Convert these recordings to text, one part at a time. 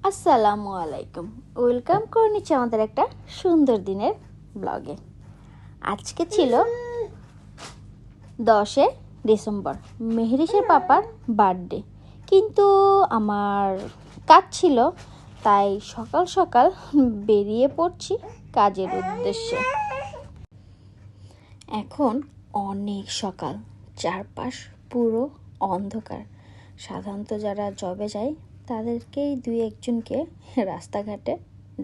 আসসালামু আলাইকুম, ওয়েলকাম করে নিচ্ছি আমাদের একটা সুন্দর দিনের ব্লগে। আজকে ছিল 10 ডিসেম্বর, মেহরিশের পাপার বার্থডে, কিন্তু আমার কাজ ছিল, তাই সকাল সকাল বেরিয়ে পড়ছি কাজের উদ্দেশ্যে। এখন অনেক সকাল, চারপাশ পুরো অন্ধকার। সাধারণত যারা জবে যায় তাদেরকেই দুই একজনকে রাস্তাঘাটে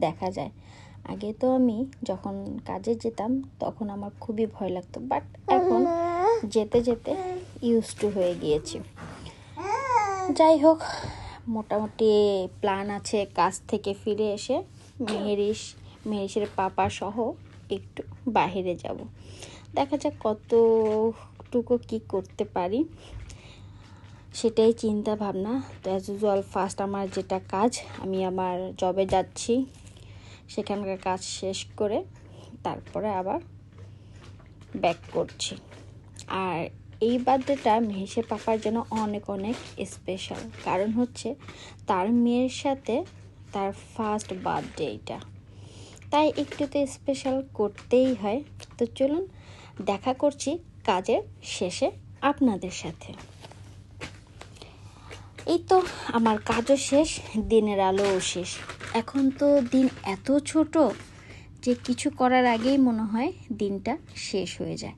দেখা যায়। আগে তো আমি যখন কাজে যেতাম তখন আমার খুবই ভয় লাগতো, বাট এখন যেতে যেতে ইউজ টু হয়ে গিয়েছি। যাই হোক, মোটামুটি প্ল্যান আছে কাজ থেকে ফিরে এসে মেহরিশের পাপা সহ একটু বাইরে যাব। দেখা যাক কতটুকু কি করতে পারি, সেটাই চিন্তা ভাবনা। তো অ্যাজ ইউজুয়াল ফার্স্ট আমার যেটা কাজ, আমি আমার জবে যাচ্ছি, সেখানকার কাজ শেষ করে তারপরে আবার ব্যাক করছি। আর এই বার্থডেটা মেহেশের পাপার জন্য অনেক অনেক স্পেশাল, কারণ হচ্ছে তার মেয়ের সাথে তার ফার্স্ট বার্থডে এটা, তাই একটু তো স্পেশাল করতেই হয়। তো চলুন দেখা করছি কাজের শেষে আপনাদের সাথে। এই তো আমার কাজও শেষ, দিনের আলোও শেষ। এখন তো দিন এত ছোট যে কিছু করার আগেই মনে হয় দিনটা শেষ হয়ে যায়।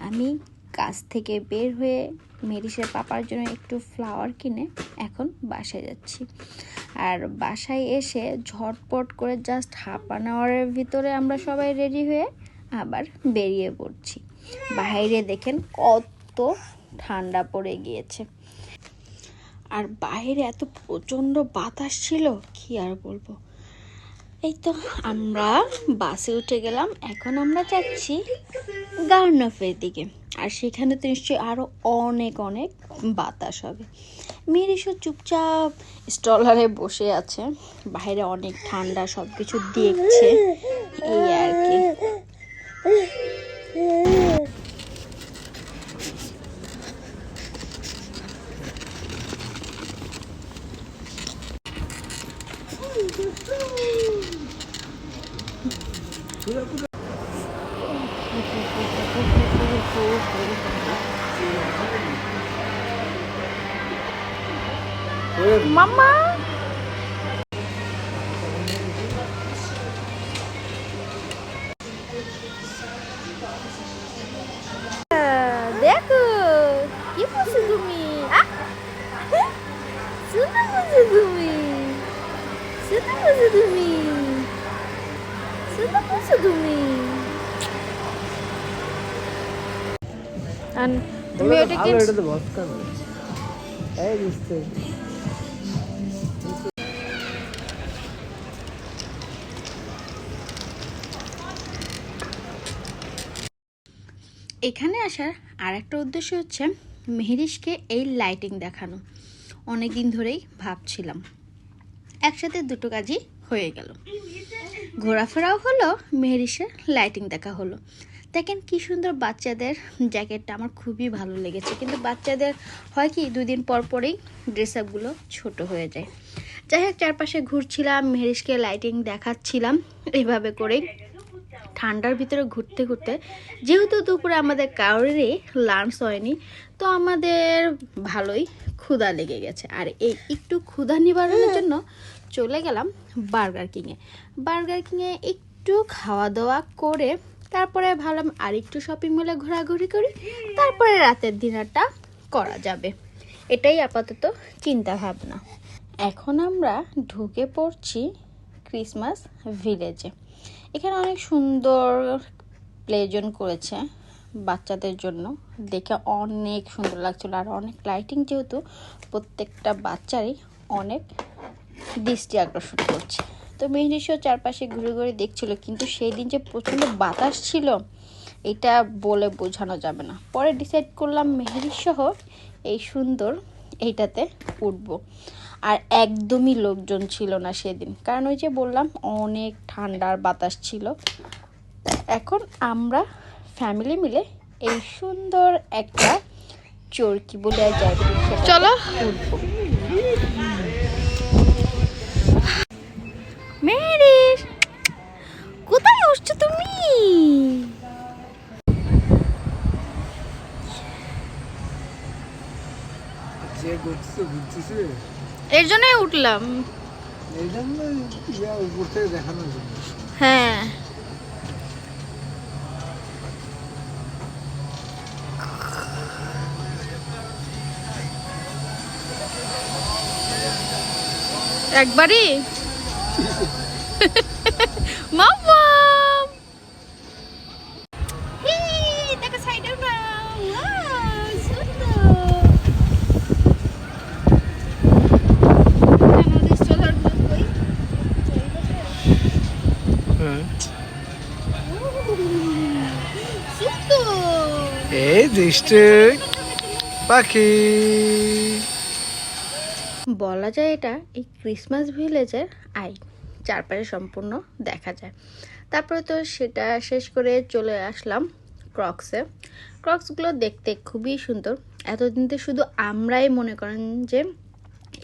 আমি কাজ থেকে বের হয়ে মেহরিশের পাপার জন্য একটু ফ্লাওয়ার কিনে এখন বাসায় যাচ্ছি। আর বাসায় এসে ঝটপট করে জাস্ট হাফ অ্যান আওয়ারের ভিতরে আমরা সবাই রেডি হয়ে আবার বেরিয়ে পড়ছি। বাইরে দেখেন কত ঠান্ডা পড়ে গিয়েছে, আর বাইরে এত প্রচণ্ড বাতাস ছিল, কি আর বলবো। এই তো আমরা বাসে উঠে গেলাম, এখন আমরা যাচ্ছি গার্নফের দিকে। আর সেখানে তো নিশ্চয়ই আরও অনেক অনেক বাতাস হবে। মেহরিশও চুপচাপ স্টলারে বসে আছে, বাইরে অনেক ঠান্ডা, সব কিছু দেখছে, এই আর কি। মামা দেখো কি বলছো তুমি, শুনে বলছো তুমি, শুনে বলছো তুমি, শুনে বলছো তুমি। তুমি এটাকে এখানে আসার আর একটা উদ্দেশ্য হচ্ছে মেহরিশকে এই লাইটিং দেখানো। অনেক দিন ধরেই ভাবছিলাম, একসাথে দুটো কাজই হয়ে গেল, ঘোরাফেরাও হলো, মেহরিশের লাইটিং দেখা হলো। দেখেন কি সুন্দর বাচ্চাদের জ্যাকেটটা, আমার খুবই ভালো লেগেছে। কিন্তু বাচ্চাদের হয় কি 2 দিন পর পরেই ড্রেস আপগুলো ছোটো হয়ে যায়। যাই হোক, চারপাশে ঘুরছিলাম, মেহরিশকে লাইটিং দেখাচ্ছিলাম, এইভাবে করেই ঠান্ডার ভিতরে ঘুরতে ঘুরতে, যেহেতু দুপুরে আমাদের কারোরই লাঞ্চ হয়নি, তো আমাদের ভালোই ক্ষুধা লেগে গেছে। আর এই একটু ক্ষুধা নিবারণের জন্য চলে গেলাম বার্গার কিংয়ে একটু খাওয়া দাওয়া করে তারপরে ভাবলাম আর একটু শপিং মলে ঘোরাঘুরি করি, তারপরে রাতের ডিনারটা করা যাবে। এটাই আপাতত চিন্তা ভাবনা। এখন আমরা ঢুকে পড়ছি ক্রিসমাস ভিলেজে। এখানে অনেক সুন্দর প্লে জোন করেছে বাচ্চাদের জন্য, দেখে অনেক সুন্দর লাগছিল। আর অনেক লাইটিং, যেহেতু প্রত্যেকটা বাচ্চারই অনেক দৃষ্টি আকর্ষণ করছে। তো মেহরিশও চারপাশে ঘুরে ঘুরে দেখছিল, কিন্তু সেই দিন যে প্রচণ্ড বাতাস ছিল এটা বলে বোঝানো যাবে না। পরে ডিসাইড করলাম মেহরিশ সহ এই সুন্দর এইটাতে উঠবো। আর একদমই লোকজন ছিল না সেদিন, কারণ ওই যে বললাম অনেক ঠান্ডার বাতাস ছিল। এখন আমরা ফ্যামিলি মিলে এই সুন্দর একটা চরকি বলে যাই, চলো উঠবো। করতেছে বুঝতেছে, এর জন্যই উঠলাম। এই জন্য উপর থেকে দেখানোর জন্য। হ্যাঁ, একবারই মামা দেখো সাইডে না, এই ডিস্ট্রিক্ট পাখি বলা যায় এটা এই ক্রিসমাস ভিলেজের আই, চারপাশে সম্পূর্ণ দেখা যায়। তারপরে তো সেটা শেষ করে চলে আসলাম ক্রক্সে। ক্রক্সগুলো দেখতে খুবই সুন্দর। এতদিন তো শুধু আমরাই মনে করেন যে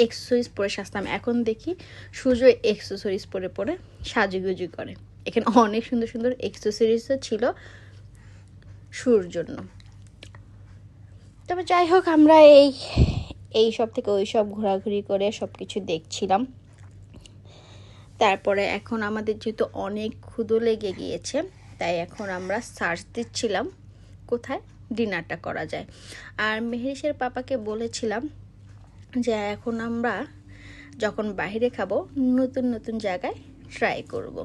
এক্সেসরিজ পরে সাজতাম, এখন দেখি সূর্য এক্সেসরিজ পরে পরে সাজুগুজু করে। এখানে অনেক সুন্দর সুন্দর এক্সেসরিজও ছিল শুর জন্য। তবে যাই হোক, আমরা এই সব থেকে ওই সব ঘোরাঘুরি করে সব কিছু দেখছিলাম। তারপরে এখন আমাদের যেহেতু অনেক ক্ষুধা লেগে গিয়েছে, তাই এখন আমরা সার্চ দিচ্ছিলাম কোথায় ডিনারটা করা যায়। আর মেহেরিসের পাপাকে বলেছিলাম যে এখন আমরা যখন বাইরে খাবো নতুন নতুন জায়গায় ট্রাই করব।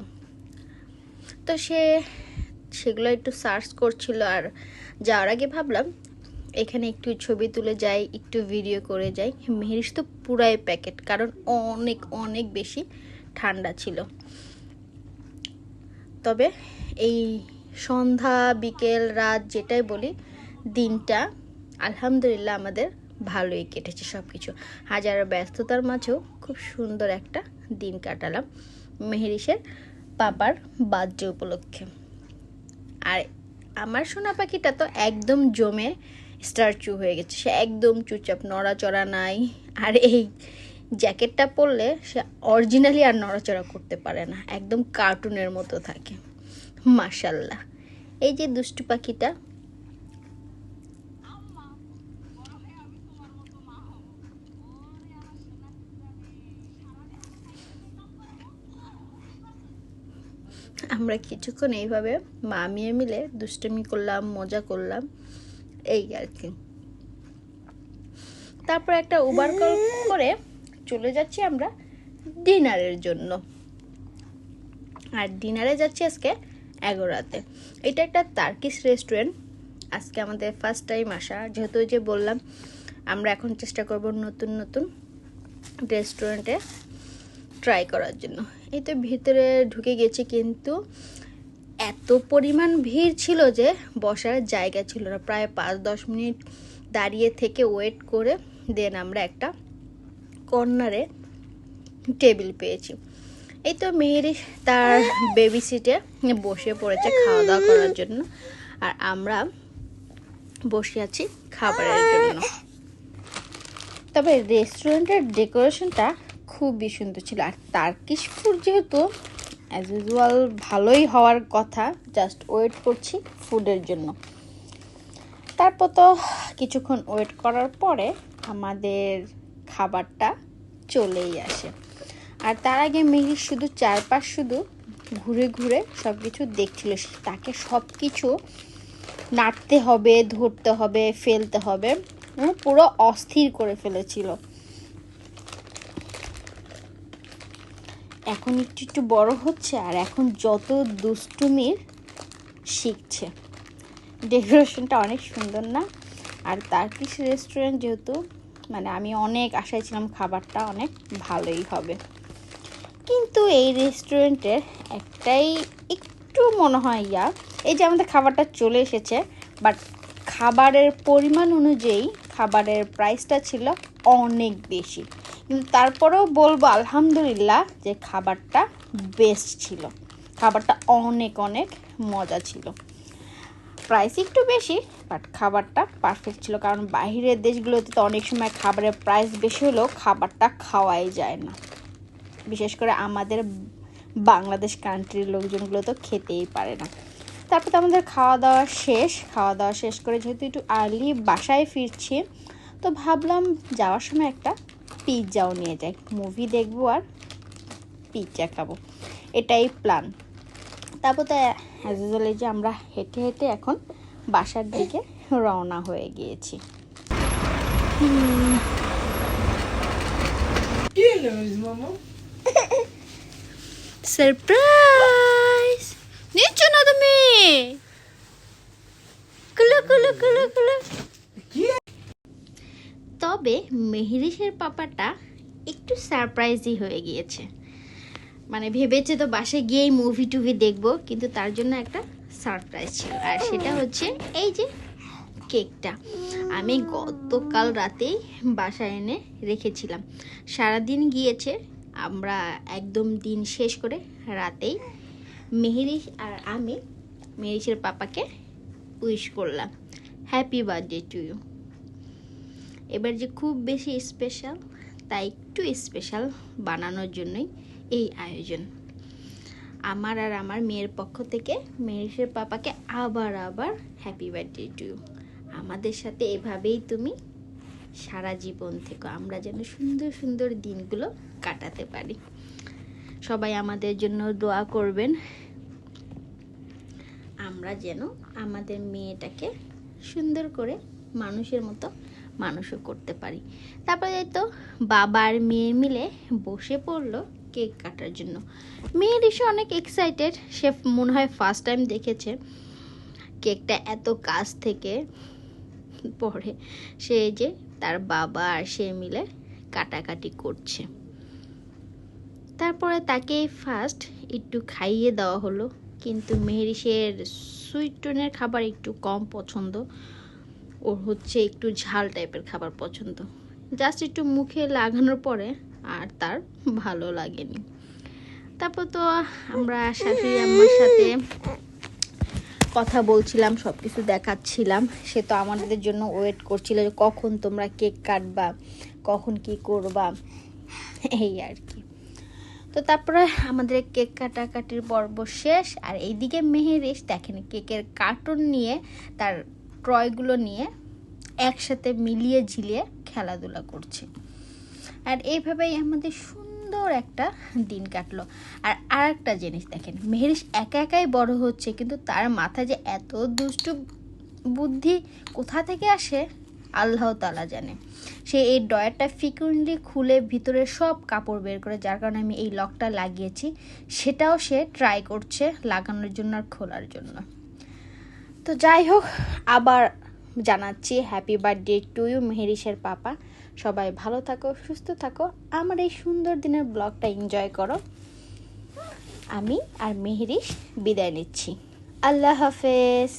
তো সেগুলো একটু সার্চ করছিল। আর যাওয়ার আগে ভাবলাম এখানে একটু ছবি তুলে যাই, একটু ভিডিও করে যাই। মেহেরিস তো পুরাই প্যাকেট, কারণ অনেক অনেক বেশি ঠান্ডা ছিল। তবে এই সন্ধ্যা বিকেল রাত যেটাই বলি, দিনটা আলহামদুলিল্লাহ আমাদের ভালোই কেটেছে। সব কিছু হাজারো ব্যস্ততার মাঝেও খুব সুন্দর একটা দিন কাটালাম মেহেরিসের পাপার বার্থডে উপলক্ষে। আর আমার সোনা পাখিটা তো একদম জমে স্ট্যাচু হয়ে গেছে, সে একদম চুপচাপ, নড়াচড়া নাই। আর এই জ্যাকেটটা পরলে সে অরিজিনালি আর নড়াচড়া করতে পারে না, একদম কার্টুনের মতো থাকে। মাশাল্লাহ, এই যে দুষ্টু পাখিটা। আমরা কিছুক্ষণ এইভাবে মামিয়ে মিলে দুষ্টুমি করলাম, মজা করলাম, এই আর কি। তারপর একটা উবার কল করে চলে যাচ্ছি আমরা ডিনারের জন্য। আর ডিনারে যাচ্ছি আজকে এগোরাতে। এটা একটা টার্কিশ রেস্টুরেন্ট। আজকে আমাদের ফার্স্ট টাইম আসা, যেহেতু ওই যে বললাম আমরা এখন চেষ্টা করব নতুন নতুন রেস্টুরেন্টে ট্রাই করার জন্য। এই তো ভিতরে ঢুকে গেছি, কিন্তু এত পরিমাণ ভিড় ছিল যে বসার জায়গা ছিল না। প্রায় 5-10 মিনিট দাঁড়িয়ে থেকে ওয়েট করে দেন আমরা একটা কর্নারে টেবিল পেয়েছি। এই তো মেহেরি তার বেবি সিটে বসে পড়েছে খাওয়া দাওয়া করার জন্য, আর আমরা বসে আছি খাবারের জন্য। তবে রেস্টুরেন্টের ডেকোরেশনটা খুবই সুন্দর ছিল। আর টার্কিশ ফুড যেহেতু অ্যাজ ইউজুয়াল ভালোই হওয়ার কথা, জাস্ট ওয়েট করছি ফুডের জন্য। তারপর তো কিছুক্ষণ ওয়েট করার পরে আমাদের খাবারটা চলেই আসে। আর তার আগে মেহেরি শুধু চারপাশ শুধু ঘুরে ঘুরে সব কিছু দেখছিল। তাকে সব কিছু নাড়তে হবে, ধরতে হবে, ফেলতে হবে, পুরো অস্থির করে ফেলেছিল। এখন একটু একটু বড় হচ্ছে, আর এখন যত দুষ্টুমির শিখছে। ডেকোরেশনটা অনেক সুন্দর না? আর টার্কিশ রেস্টুরেন্ট যেহেতু, মানে আমি অনেক আশায় ছিলাম খাবারটা অনেক ভালোই হবে। কিন্তু এই রেস্টুরেন্টের একটাই একটু মনে হয় এই যে আমাদের খাবারটা চলে এসেছে, বাট খাবারের পরিমাণ অনুযায়ী খাবারের প্রাইসটা ছিল অনেক বেশি। কিন্তু তারপরেও বলবো আলহামদুলিল্লাহ যে খাবারটা বেস্ট ছিল, খাবারটা অনেক অনেক মজা ছিল। প্রাইস একটু বেশি, বাট খাবারটা পারফেক্ট ছিল। কারণ বাইরের দেশগুলোতে তো অনেক সময় খাবারের প্রাইস বেশি হলেও খাবারটা খাওয়াই যায় না। বিশেষ করে আমাদের বাংলাদেশ কান্ট্রির লোকজনগুলো তো খেতেই পারে না। তারপর তো আমাদের খাওয়া দাওয়া শেষ করে যেহেতু একটু আর্লি বাসায় ফিরছি, তো ভাবলাম যাওয়ার সময় একটা পিৎজাও নিয়ে যাই, মুভি দেখবো আর পিৎজা খাবো, এটাই প্ল্যান। তারপর তো অ্যাজ ইউজুয়াল যে আমরা হেঁটে হেঁটে এখন বাসার দিকে রওনা হয়ে গিয়েছি। কি হলো মামা? সারপ্রাইজ নিচ্ছ না তুমি? কুলু কুলু কুলু কুলু। কি? তবে মেহরিশের পাপাটা একটু সারপ্রাইজই হয়ে গিয়েছে। মানে ভেবেছে তো বাসায় গিয়েই মুভি টুভি দেখবো, কিন্তু তার জন্য একটা সারপ্রাইজ ছিল, আর সেটা হচ্ছে এই যে কেকটা। আমি গতকাল রাতেই বাসায় এনে রেখেছিলাম, সারাদিন গিয়েছে, আমরা একদম দিন শেষ করে রাতেই মেহরিশ আর আমি মেহরিশের পাপাকে উইশ করলাম হ্যাপি বার্থডে টু ইউ। এবার যে খুব বেশি স্পেশাল, তাই একটু স্পেশাল বানানোর জন্যই এই আয়োজন। আমার আর আমার মেয়ের পক্ষ থেকে মেহরিশের পাপাকে আবার হ্যাপি বার্থডে টু ইউ। আমাদের সাথে এভাবেই তুমি সারা জীবন থেকো, আমরা যেন সুন্দর সুন্দর দিনগুলো কাটাতে পারি। সবাই আমাদের জন্য দোয়া করবেন, আমরা যেন আমাদের মেয়েটাকে সুন্দর করে মানুষের মতো মানুষও করতে পারি। তারপরে তো বাবা আর মেয়ে মিলে বসে পড়লো কেক কাটার জন্য। মেয়ের এসে অনেক এক্সাইটেড, সে মনে হয় ফার্স্ট টাইম দেখেছে কেকটা এত কাছ থেকে। পরে সে যে তার বাবা আর সে মিলে কাটাকাটি করছে। তারপরে তাকে ফার্স্ট একটু খাইয়ে দেওয়া হলো, কিন্তু মেহরিশের সুইট টোনের খাবার একটু কম পছন্দ, ওর হচ্ছে একটু ঝাল টাইপের খাবার পছন্দ। জাস্ট একটু মুখে লাগানোর পরে আর তার ভালো লাগেনি। তারপর তো আমরা শাশুড়ি আম্মার সাথে কথা বলছিলাম, সব কিছু দেখাচ্ছিলাম। সে তো আমাদের জন্য ওয়েট করছিল যে কখন তোমরা কেক কাটবা, কখন কি করবা, এই আর কি। তো তারপরে আমাদের কেক কাটাকাটির পর্ব শেষ, আর এইদিকে মেহেরিশ দেখেন কেকের কার্টুন নিয়ে তার ট্রয়গুলো নিয়ে একসাথে মিলিয়ে ঝিলিয়ে খেলাধুলা করছে। আর এইভাবেই আমাদের সুন্দর একটা দিন কাটলো। আর আরেকটা জিনিস দেখেন, মেহেরিশ একা একাই বড় হচ্ছে, কিন্তু তার মাথায় যে এত দুষ্টু বুদ্ধি কোথা থেকে আসে আল্লাহ তাআলা জানে। সে এই ডয়ারটা ফ্রিকুয়েন্টলি খুলে ভিতরে সব কাপড় বের করে, যার কারণে আমি এই লকটা লাগিয়েছি, সেটাও সে ট্রাই করছে লাগানোর জন্য আর খোলার জন্য। তো যাই হোক, আবার জানাচ্ছি হ্যাপি বার্থডে টু ইউ মেহরিশের পাপা। সবাই ভালো থাকো, সুস্থ থাকো, আমার এই সুন্দর দিনের ব্লগটা এনজয় করো। আমি আর মেহরিশ বিদায় নিচ্ছি, আল্লাহ হাফেজ।